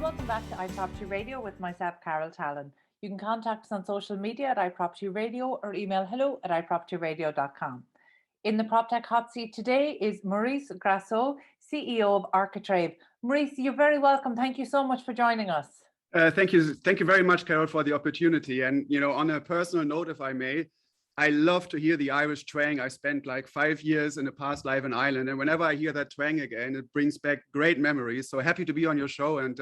welcome back to iPropertyRadio with myself, Carol Tallon. You can contact us on social media at iPropertyRadio or email hello@iPropertyRadio.com. In the PropTech hot seat today is Maurice Grassau, CEO of Architrave. Maurice, you're very welcome. Thank you so much for joining us. Thank you very much, Carol, for the opportunity. And on a personal note, if I may, I love to hear the Irish twang. I spent like 5 years in a past life in Ireland, and whenever I hear that twang again, it brings back great memories. So happy to be on your show and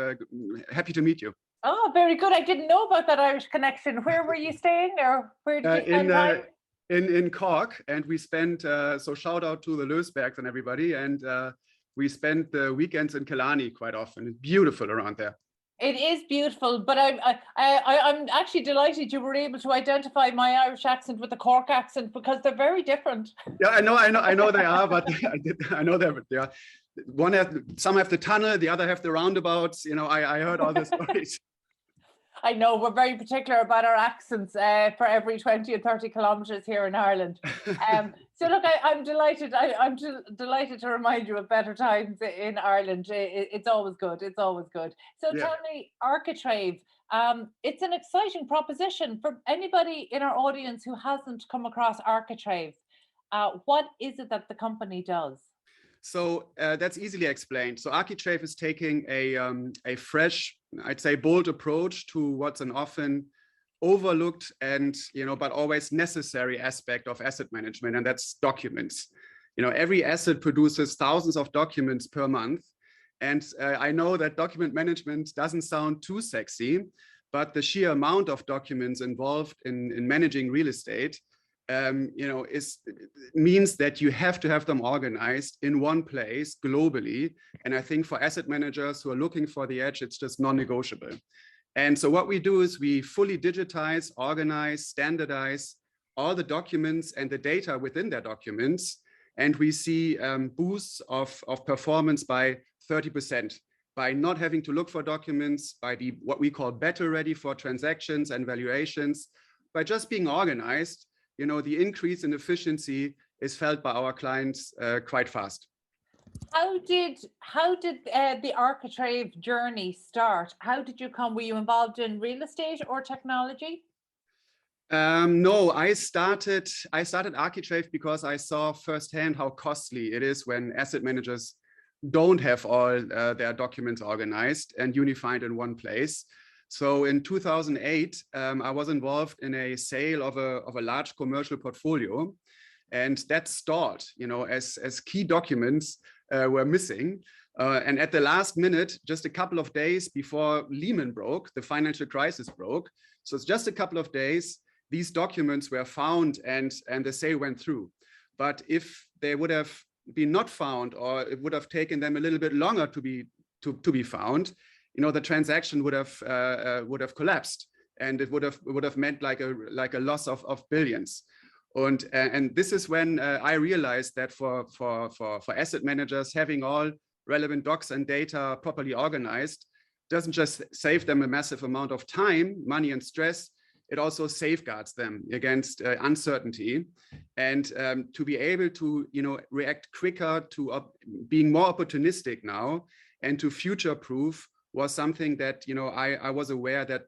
happy to meet you. Oh, very good. I didn't know about that Irish connection. Where were you staying, or where did you spend time? In Cork, and we spent, so shout out to the Leusbergs and everybody, and we spent the weekends in Killarney quite often. It's beautiful around there. It is beautiful, but I'm actually delighted you were able to identify my Irish accent with the Cork accent, because they're very different. Yeah, I know they are, but I know they are. Some have the tunnel, the other have the roundabouts. I heard all the stories. I know we're very particular about our accents for every 20 or 30 kilometres here in Ireland. So look, I'm delighted. I'm delighted to remind you of better times in Ireland. It's always good. It's always good. So yeah. Tell me, Architrave. It's an exciting proposition for anybody in our audience who hasn't come across Architrave. What is it that the company does? So that's easily explained. So Architrave is taking a fresh, I'd say, bold approach to what's an often overlooked and but always necessary aspect of asset management, and that's documents. Every asset produces thousands of documents per month, and I know that document management doesn't sound too sexy, but the sheer amount of documents involved in managing real estate means that you have to have them organized in one place globally. And I think for asset managers who are looking for the edge, it's just non-negotiable. And so what we do is we fully digitize, organize, standardize all the documents and the data within their documents. And we see boosts of performance by 30%. By not having to look for documents, by what we call better ready for transactions and valuations, by just being organized. The increase in efficiency is felt by our clients quite fast. How did the Architrave journey start? How did you come? Were you involved in real estate or technology? No, I started Architrave because I saw firsthand how costly it is when asset managers don't have all their documents organized and unified in one place. So in 2008, I was involved in a sale of a large commercial portfolio, and that stalled, as key documents were missing. And at the last minute, just a couple of days before Lehman broke, the financial crisis broke. So it's just a couple of days, these documents were found and the sale went through. But if they would have been not found, or it would have taken them a little bit longer to be found, the transaction would have collapsed, and it would have meant like a loss of billions. And this is when I realized that for asset managers, having all relevant docs and data properly organized doesn't just save them a massive amount of time, money, and stress. It also safeguards them against uncertainty, and to be able to react quicker, to being more opportunistic now, and to future-proof was something that I was aware that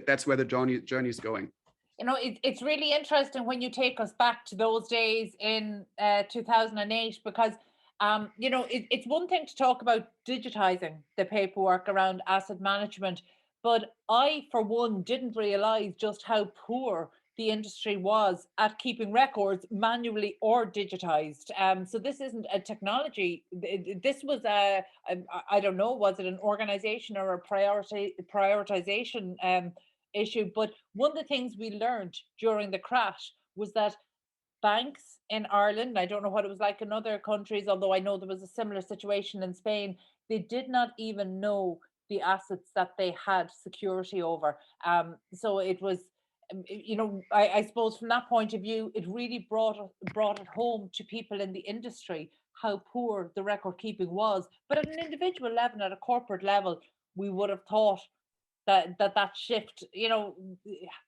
that's where the journey is going. It's really interesting when you take us back to those days in 2008, because it's one thing to talk about digitizing the paperwork around asset management, but I, for one, didn't realize just how poor the industry was at keeping records manually or digitized. So this isn't a technology. This was I don't know, was it an organization or a prioritization issue? But one of the things we learned during the crash was that banks in Ireland, I don't know what it was like in other countries, although I know there was a similar situation in Spain, they did not even know the assets that they had security over. So it was, I suppose from that point of view, it really brought it home to people in the industry how poor the record keeping was. But at an individual level, at a corporate level, we would have thought that shift,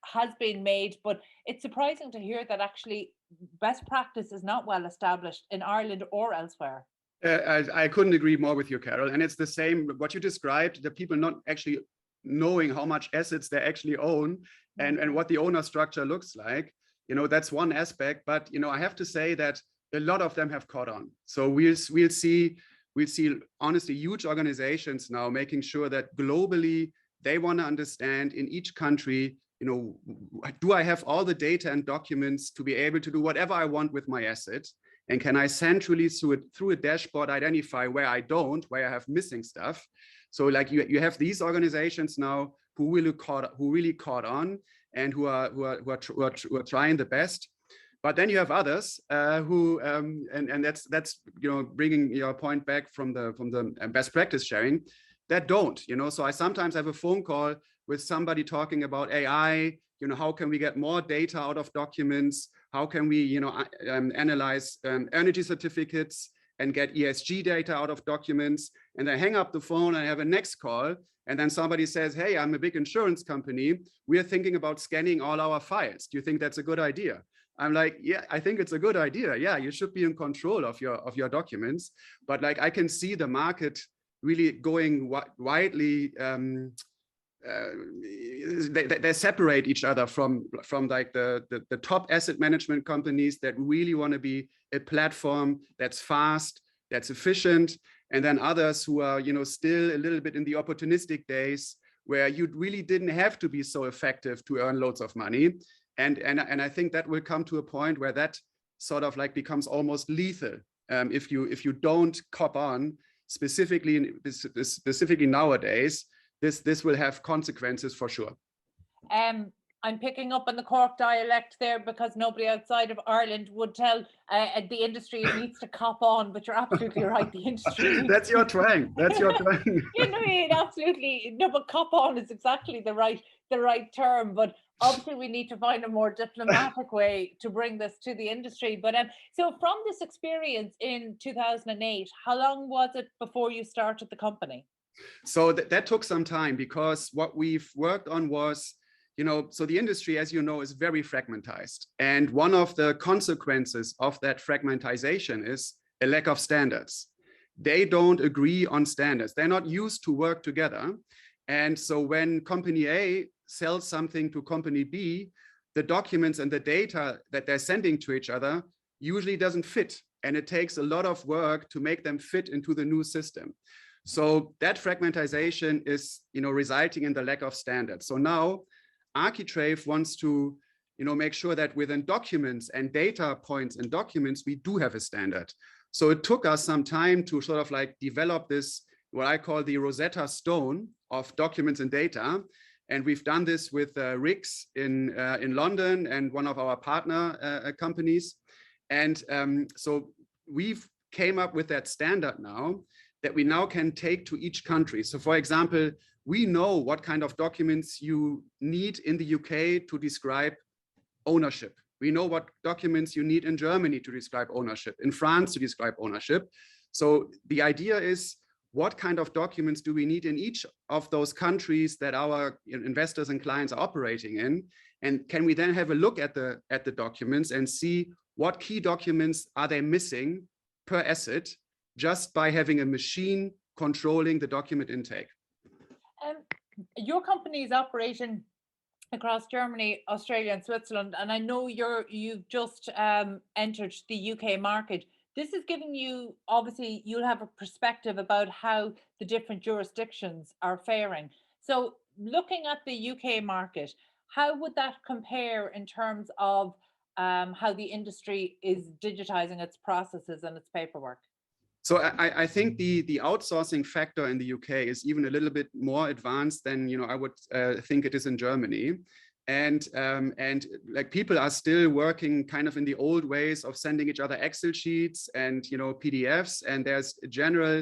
has been made. But it's surprising to hear that actually best practice is not well established in Ireland or elsewhere. I couldn't agree more with you, Carol. And it's the same, what you described, the people not actually knowing how much assets they actually own and what the owner structure looks like. That's one aspect. But, I have to say that a lot of them have caught on. So we'll see honestly huge organizations now making sure that globally they want to understand in each country, do I have all the data and documents to be able to do whatever I want with my asset? And can I centrally through a dashboard identify where I don't, where I have missing stuff? So like you have these organizations now who really caught on and who are trying the best. But then you have others who and that's bringing your point back from the best practice sharing that don't. So I sometimes have a phone call with somebody talking about AI. How can we get more data out of documents? How can we analyze energy certificates and get ESG data out of documents? And I hang up the phone and I have a next call. And then somebody says, hey, I'm a big insurance company. We are thinking about scanning all our files. Do you think that's a good idea? I'm like, yeah, I think it's a good idea. Yeah, you should be in control of your documents. But like I can see the market really going widely. They separate each other from like the top asset management companies that really want to be a platform that's fast, that's efficient, and then others who are still a little bit in the opportunistic days where you really didn't have to be so effective to earn loads of money. And I think that will come to a point where that sort of like becomes almost lethal if you don't cop on specifically nowadays. This will have consequences for sure. I'm picking up on the Cork dialect there because nobody outside of Ireland would tell the industry it needs to cop on, but you're absolutely right. The industry That's your twang. That's your twang. Absolutely. No, but cop on is exactly the right term. But obviously we need to find a more diplomatic way to bring this to the industry. But so from this experience in 2008, how long was it before you started the company? So that took some time because what we've worked on was, so the industry, as you know, is very fragmentized. And one of the consequences of that fragmentization is a lack of standards. They don't agree on standards. They're not used to work together. And so when company A sells something to company B, the documents and the data that they're sending to each other usually doesn't fit. And it takes a lot of work to make them fit into the new system. So that fragmentization is, resulting in the lack of standards. So now Architrave wants to, make sure that within documents and data points and documents, we do have a standard. So it took us some time to sort of like develop this, what I call the Rosetta Stone of documents and data. And we've done this with RIX in London and one of our partner companies. And so we've came up with that standard now that we now can take to each country. So for example, we know what kind of documents you need in the UK to describe ownership. We know what documents you need in Germany to describe ownership, in France to describe ownership. So the idea is, what kind of documents do we need in each of those countries that our investors and clients are operating in? And can we then have a look at the documents and see what key documents are they missing per asset, just by having a machine controlling the document intake? Your company is operating across Germany, Australia, and Switzerland, and I know you've just entered the UK market. This is giving you, obviously, you'll have a perspective about how the different jurisdictions are faring. So looking at the UK market, how would that compare in terms of how the industry is digitizing its processes and its paperwork? So I think the outsourcing factor in the UK is even a little bit more advanced than I would think it is in Germany, and like people are still working kind of in the old ways of sending each other Excel sheets and PDFs, and there's a general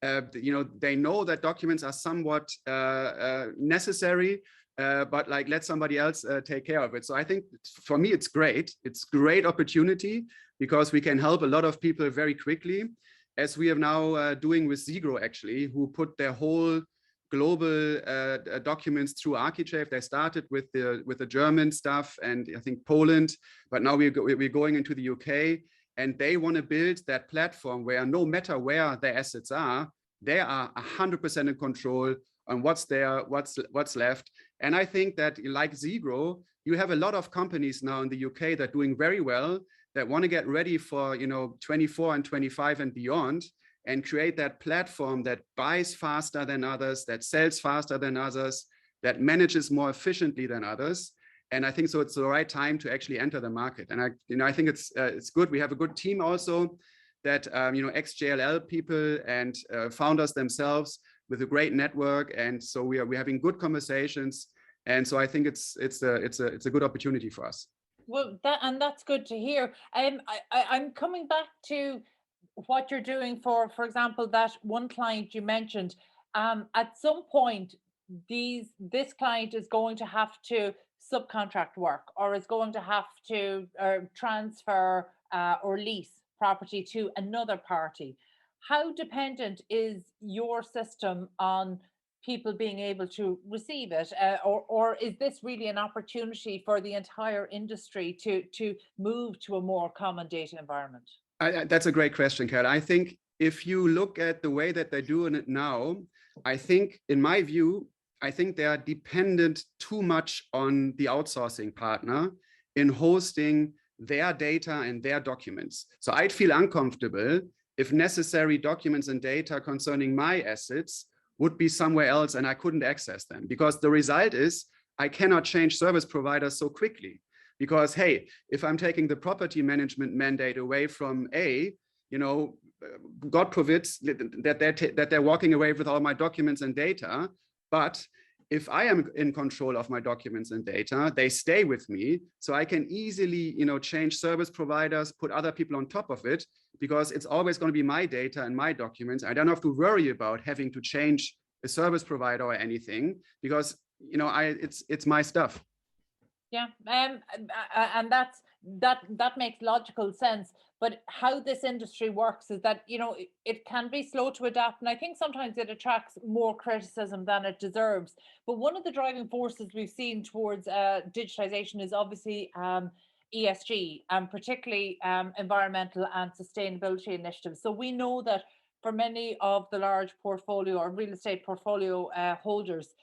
they know that documents are somewhat necessary, but like let somebody else take care of it. So I think for me it's great opportunity because we can help a lot of people very quickly, as we are now doing with Zegro, actually, who put their whole global documents through Architrave. They started with the German stuff and I think Poland, but now we're going into the UK. and they want to build that platform where no matter where their assets are, they are 100% in control on what's there, what's left. And I think that like Zegro, you have a lot of companies now in the UK that are doing very well, that want to get ready for 24 and 25 and beyond, and create that platform that buys faster than others, that sells faster than others, that manages more efficiently than others. And I think so it's the right time to actually enter the market. And I think it's good. We have a good team also that ex-JLL people and founders themselves with a great network. And so we're having good conversations. And so I think it's a good opportunity for us. Well, that's good to hear. I'm coming back to what you're doing for example, that one client you mentioned. At some point, this client is going to have to subcontract work, or is going to have to transfer or lease property to another party. How dependent is your system on people being able to receive it, or is this really an opportunity for the entire industry to move to a more common data environment? That's a great question, Carol. I think if you look at the way that they're doing it now, I think, in my view, I think they are dependent too much on the outsourcing partner in hosting their data and their documents. So I'd feel uncomfortable if necessary documents and data concerning my assets would be somewhere else and I couldn't access them, because the result is I cannot change service providers so quickly. Because, hey, if I'm taking the property management mandate away from A, God forbids that they're walking away with all my documents and data. But if I am in control of my documents and data, they stay with me. So I can easily, change service providers, put other people on top of it, because it's always going to be my data and my documents. I don't have to worry about having to change a service provider or anything, because, it's my stuff. Yeah, and that makes logical sense. But how this industry works is that it can be slow to adapt, and I think sometimes it attracts more criticism than it deserves. But one of the driving forces we've seen towards digitization is obviously ESG, and particularly environmental and sustainability initiatives. So we know that for many of the large portfolio or real estate portfolio holders,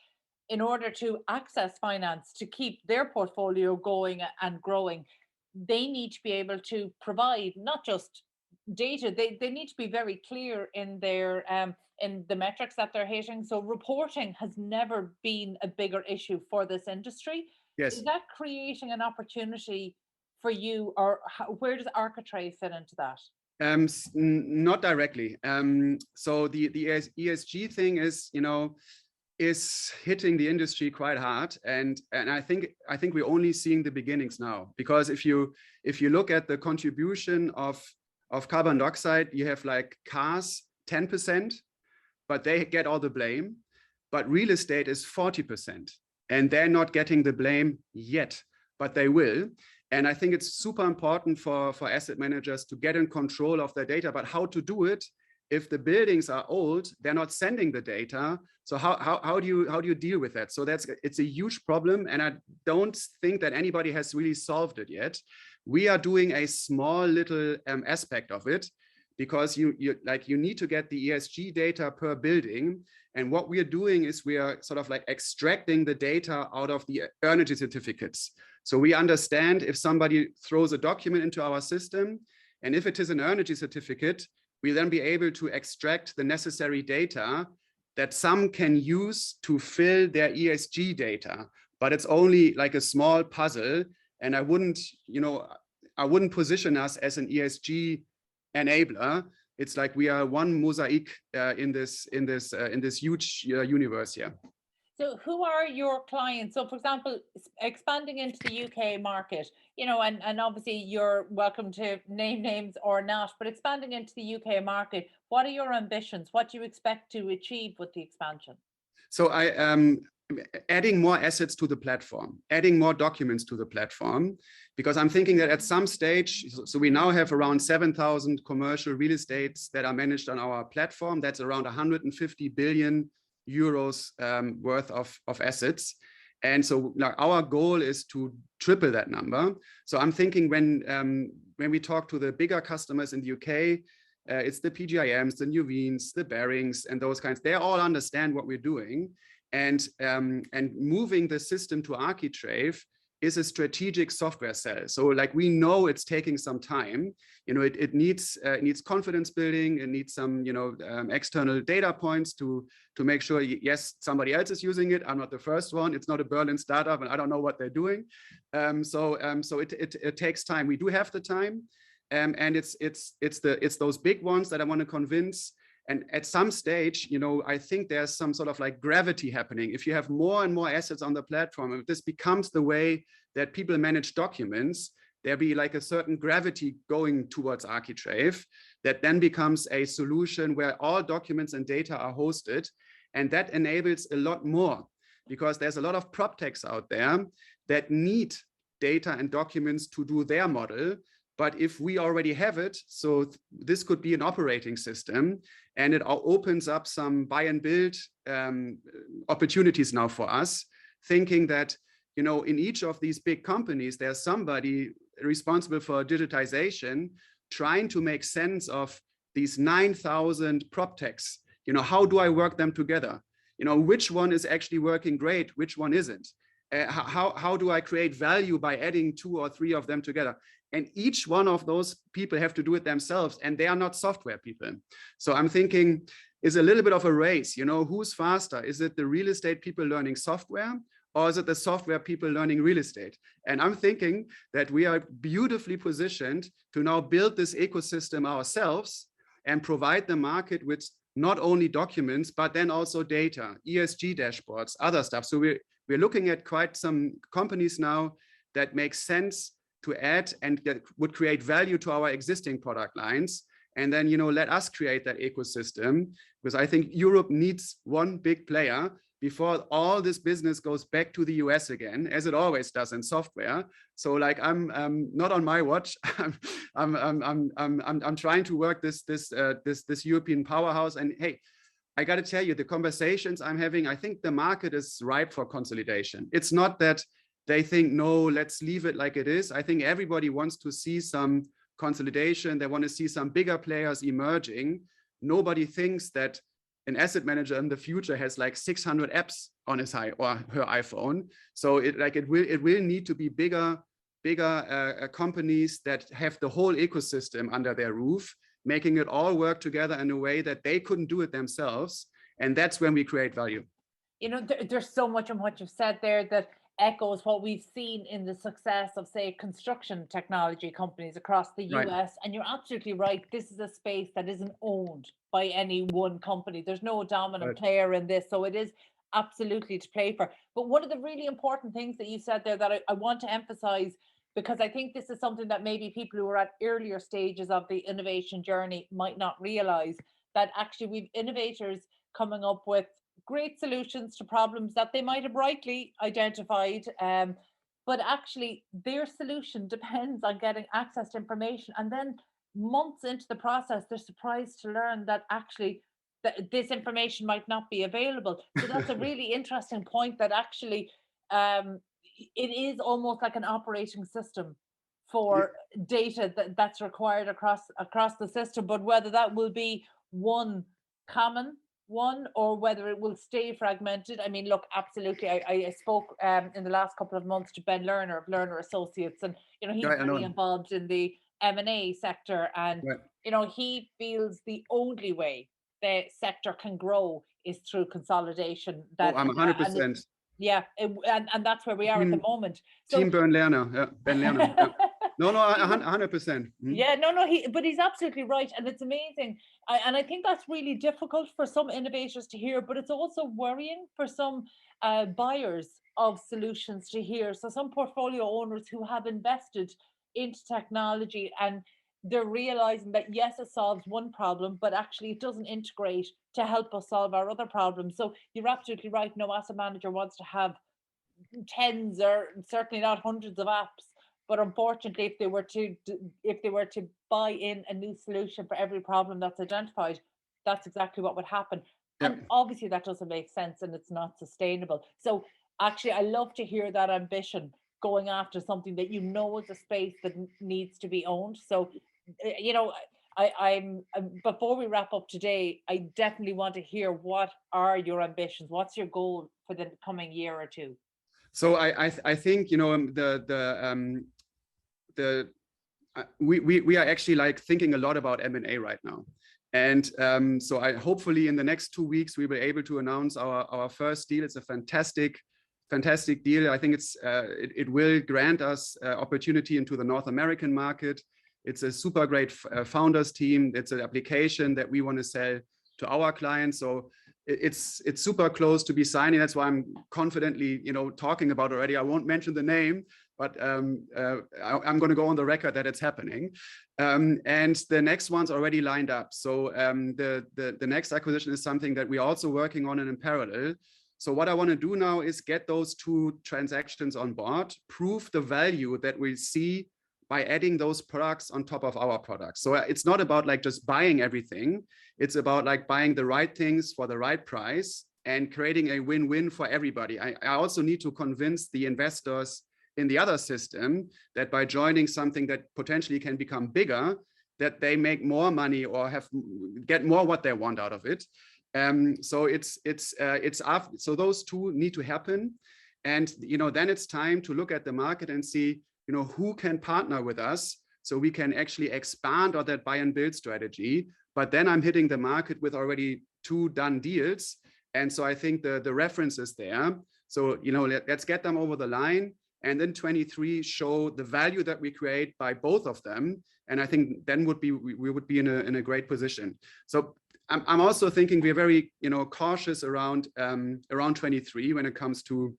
in order to access finance to keep their portfolio going and growing, they need to be able to provide not just data, they need to be very clear in their in the metrics that they're hitting. So reporting has never been a bigger issue for this industry. Yes. Is that creating an opportunity for you, or where does Architrave fit into that? Not directly. So the ESG thing is hitting the industry quite hard, and I think we're only seeing the beginnings now. Because if you look at the contribution of carbon dioxide, you have like cars 10%, but they get all the blame. But real estate is 40%, and they're not getting the blame yet, but they will. And I think it's super important for asset managers to get in control of their data. But how to do it? If the buildings are old, they're not sending the data. So how do you deal with that? So it's a huge problem, and I don't think that anybody has really solved it yet. We are doing a small little aspect of it, because you need to get the ESG data per building. And what we are doing is we are sort of like extracting the data out of the energy certificates. So we understand if somebody throws a document into our system, and if it is an energy certificate, we'll then be able to extract the necessary data that some can use to fill their ESG data. But it's only like a small puzzle, and I wouldn't position us as an ESG enabler. It's like we are one mosaic in this huge universe here. So who are your clients? So for example, expanding into the UK market, and obviously you're welcome to name names or not, but expanding into the UK market, what are your ambitions? What do you expect to achieve with the expansion? So I am adding more assets to the platform, adding more documents to the platform, because I'm thinking that at some stage, so we now have around 7,000 commercial real estates that are managed on our platform. That's around 150 billion euros worth of assets. And so like, our goal is to triple that number. So I'm thinking when we talk to the bigger customers in the UK, it's the PGIMs, the Nuveen's, the Barings, and those kinds. They all understand what we're doing, and moving the system to Architrave is a strategic software sell. So like we know it's taking some time. You know, it needs confidence building. It needs some external data points to make sure yes, somebody else is using it. I'm not the first one. It's not a Berlin startup, and I don't know what they're doing. So it takes time. We do have the time. And it's those big ones that I want to convince. And at some stage, I think there's some sort of like gravity happening. If you have more and more assets on the platform, if this becomes the way that people manage documents, there'll be like a certain gravity going towards Architrave that then becomes a solution where all documents and data are hosted. And that enables a lot more, because there's a lot of proptechs out there that need data and documents to do their model. But if we already have it, so this could be an operating system, and it opens up some buy and build opportunities now for us, thinking that, in each of these big companies, there's somebody responsible for digitization, trying to make sense of these 9,000 proptechs. How do I work them together? Which one is actually working great? Which one isn't? How do I create value by adding 2 or 3 of them together? And each one of those people have to do it themselves, and they are not software people. So I'm thinking it's a little bit of a race. Who's faster? Is it the real estate people learning software, or is it the software people learning real estate? And I'm thinking that we are beautifully positioned to now build this ecosystem ourselves and provide the market with not only documents, but then also data, ESG dashboards, other stuff. So we're looking at quite some companies now that make sense to add and that would create value to our existing product lines. And then, let us create that ecosystem, because I think Europe needs one big player before all this business goes back to the US again, as it always does in software. So like, I'm not on my watch. I'm trying to work this European powerhouse. And hey, I got to tell you, the conversations I'm having, I think the market is ripe for consolidation. It's not that they think, no, let's leave it like it is. I think everybody wants to see some consolidation. They want to see some bigger players emerging. Nobody thinks that an asset manager in the future has like 600 apps on his or her iPhone. So it will need to be bigger companies that have the whole ecosystem under their roof, making it all work together in a way that they couldn't do it themselves. And that's when we create value. There's so much in what you've said there that echoes what we've seen in the success of, say, construction technology companies across the US. Right. And you're absolutely right. This is a space that isn't owned by any one company. There's no dominant player in this. So it is absolutely to play for. But one of the really important things that you said there that I want to emphasize, because I think this is something that maybe people who are at earlier stages of the innovation journey might not realize, that actually we've innovators coming up with great solutions to problems that they might have rightly identified, but actually their solution depends on getting access to information, and then months into the process they're surprised to learn that actually this information might not be available. So that's a really interesting point, that actually it is almost like an operating system for data that's required across the system, but whether that will be one common one or whether it will stay fragmented. I mean, look, absolutely. I spoke in the last couple of months to Ben Lerner of Lerner Associates, and he's really involved in the M&A sector, and he feels the only way the sector can grow is through consolidation. That I'm 100%. And that's where we are at the moment. So, Team Ben Lerner, Ben Lerner. Yeah. No, 100%. Yeah, no, but he's absolutely right. And it's amazing. And I think that's really difficult for some innovators to hear, but it's also worrying for some buyers of solutions to hear. So some portfolio owners who have invested into technology, and they're realizing that, yes, it solves one problem, but actually it doesn't integrate to help us solve our other problems. So you're absolutely right. No asset manager wants to have tens or certainly not hundreds of apps. But unfortunately, if they were to buy in a new solution for every problem that's identified, that's exactly what would happen. And obviously that doesn't make sense and it's not sustainable. So actually, I love to hear that ambition going after something that you know is a space that needs to be owned. So, you know, I'm before we wrap up today, I definitely want to hear what are your ambitions? What's your goal for the coming year or two? So I think, you know, we are actually like thinking a lot about M&A right now. And so I hopefully in the next 2 weeks, we will be able to announce our first deal. It's a fantastic deal. I think it will grant us opportunity into the North American market. It's a super great founders team. It's an application that we want to sell to our clients. So it's super close to be signing. That's why I'm confidently, you know, talking about already. I won't mention the name, but I'm going to go on the record that it's happening. And the next one's already lined up. So the next acquisition is something that we're also working on in parallel. So what I want to do now is get those 2 transactions on board, prove the value that we see by adding those products on top of our products. So it's not about like just buying everything. It's about like buying the right things for the right price and creating a win-win for everybody. I also need to convince the investors in the other system that by joining something that potentially can become bigger, that they make more money or get more what they want out of it. So so those 2 need to happen, and you know, then it's time to look at the market and see, you know, who can partner with us so we can actually expand on that buy and build strategy. But then I'm hitting the market with already 2 done deals, and so I think the reference is there. So you know, let's get them over the line. And then 23 show the value that we create by both of them. And I think then we would be in a great position. So I'm also thinking we're very, you know, cautious around 23 when it comes to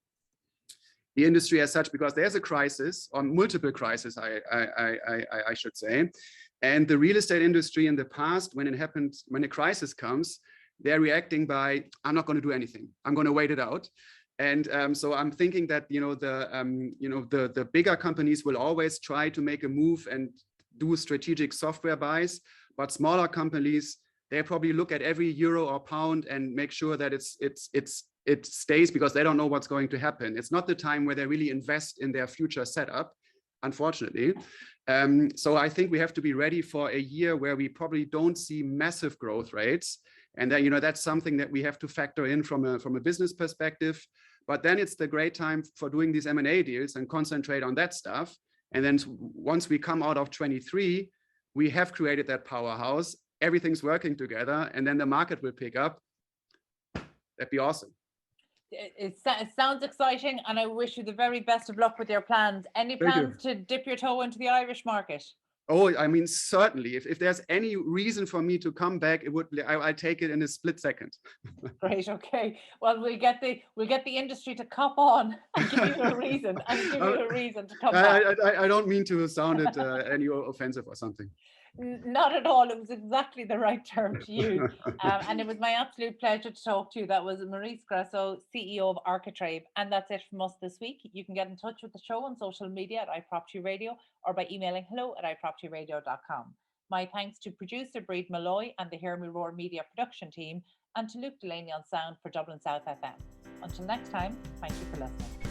the industry as such, because there's a crisis, or multiple crises, I should say. And the real estate industry in the past, when a crisis comes, they're reacting by, I'm not going to do anything. I'm going to wait it out. And so I'm thinking that, you know, the bigger companies will always try to make a move and do strategic software buys, but smaller companies, they probably look at every euro or pound and make sure that it stays, because they don't know what's going to happen. It's not the time where they really invest in their future setup, unfortunately. So I think we have to be ready for a year where we probably don't see massive growth rates. And then, you know, that's something that we have to factor in from a business perspective. But then it's the great time for doing these M&A deals and concentrate on that stuff. And then once we come out of 23, we have created that powerhouse. Everything's working together, and then the market will pick up. That'd be awesome. It sounds exciting, and I wish you the very best of luck with your plans. Any plans to dip your toe into the Irish market? Oh, I mean, certainly. If there's any reason for me to come back, I take it in a split second. Great. Okay. Well, we'll get the industry to cop on and give you a reason to come back. I don't mean to sound it any offensive or something. Not at all. It was exactly the right term to use. And it was my absolute pleasure to talk to you. That was Maurice Grassau, CEO of Architrave. And that's it from us this week. You can get in touch with the show on social media at iPropertyRadio or by emailing hello@iPropertyRadio.com. My thanks to producer Breed Malloy and the Hear Me Roar Media production team, and to Luke Delaney on sound for Dublin South FM. Until next time, thank you for listening.